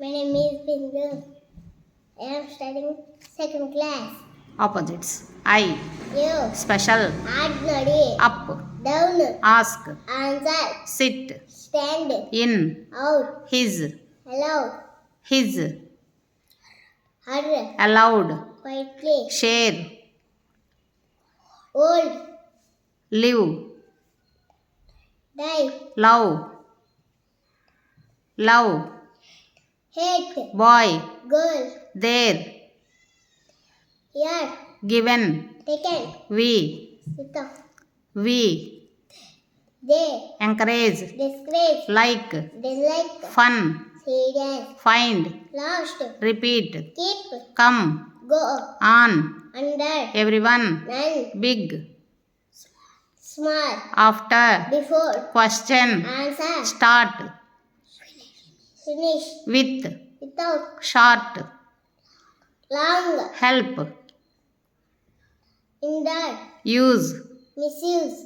My name is Bindu. I am studying second class. Opposites. I. You. Special. Ordinary. Up. Down. Ask. Answer. Sit. Stand. In. Out. His. Hello. His. Her. Allowed. Quietly. Share. Old. Live. Die. Love. Love. Hate. Boy. Girl. There. Here. Given. Taken. We. Without. We. They. Encourage. Disgrace. Like. Dislike. Fun. Serious. Find. Lost. Repeat. Keep. Come. Go. On. Under. Everyone. None. Big. Small. After. Before. Question. Answer. Start. Finish. With. Without. Short. Long. Help. Hinder. Use. Misuse.